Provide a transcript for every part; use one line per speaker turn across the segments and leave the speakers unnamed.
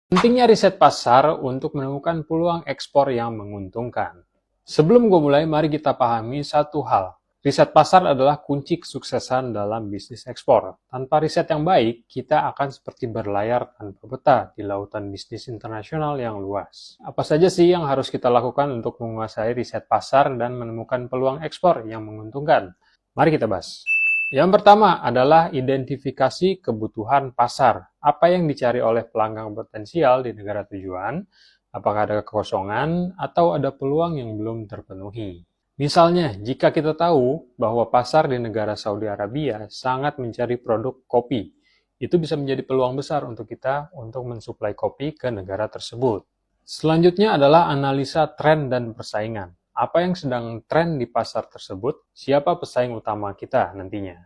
Pentingnya riset pasar untuk menemukan peluang ekspor yang menguntungkan. Sebelum gue mulai, mari kita pahami satu hal. Riset pasar adalah kunci kesuksesan dalam bisnis ekspor. Tanpa riset yang baik, kita akan seperti berlayar tanpa peta di lautan bisnis internasional yang luas. Apa saja sih yang harus kita lakukan untuk menguasai riset pasar dan menemukan peluang ekspor yang menguntungkan? Mari kita bahas. Yang pertama adalah identifikasi kebutuhan pasar. Apa yang dicari oleh pelanggan potensial di negara tujuan? Apakah ada kekosongan atau ada peluang yang belum terpenuhi? Misalnya, jika kita tahu bahwa pasar di negara Saudi Arabia sangat mencari produk kopi, itu bisa menjadi peluang besar untuk kita untuk mensuplai kopi ke negara tersebut. Selanjutnya adalah analisa tren dan persaingan. Apa yang sedang tren di pasar tersebut? Siapa pesaing utama kita nantinya?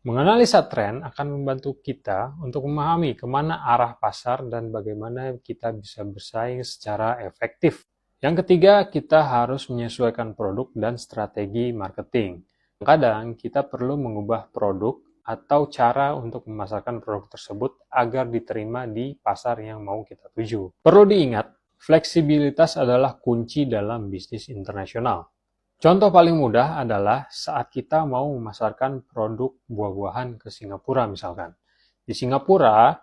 Menganalisa tren akan membantu kita untuk memahami kemana arah pasar dan bagaimana kita bisa bersaing secara efektif. Yang ketiga, kita harus menyesuaikan produk dan strategi marketing. Kadang kita perlu mengubah produk atau cara untuk memasarkan produk tersebut agar diterima di pasar yang mau kita tuju. Perlu diingat, fleksibilitas adalah kunci dalam bisnis internasional. Contoh paling mudah adalah saat kita mau memasarkan produk buah-buahan ke Singapura misalkan. Di Singapura,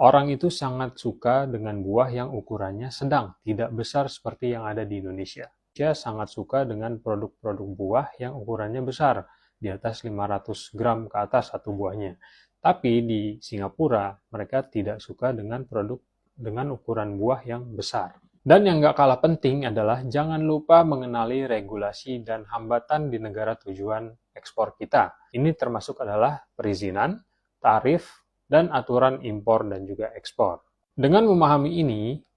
orang itu sangat suka dengan buah yang ukurannya sedang, tidak besar seperti yang ada di Indonesia. Dia sangat suka dengan produk-produk buah yang ukurannya besar, di atas 500 gram ke atas satu buahnya. Tapi di Singapura, mereka tidak suka dengan produk dengan ukuran buah yang besar. Dan yang gak kalah penting adalah jangan lupa mengenali regulasi dan hambatan di negara tujuan ekspor kita. Ini termasuk adalah perizinan, tarif, dan aturan impor dan juga ekspor. Dengan memahami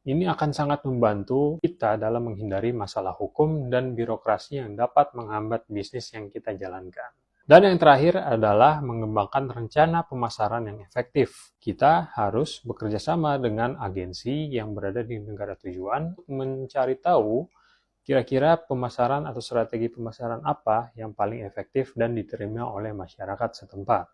ini akan sangat membantu kita dalam menghindari masalah hukum dan birokrasi yang dapat menghambat bisnis yang kita jalankan. Dan yang terakhir adalah mengembangkan rencana pemasaran yang efektif. Kita harus bekerja sama dengan agensi yang berada di negara tujuan untuk mencari tahu kira-kira pemasaran atau strategi pemasaran apa yang paling efektif dan diterima oleh masyarakat setempat.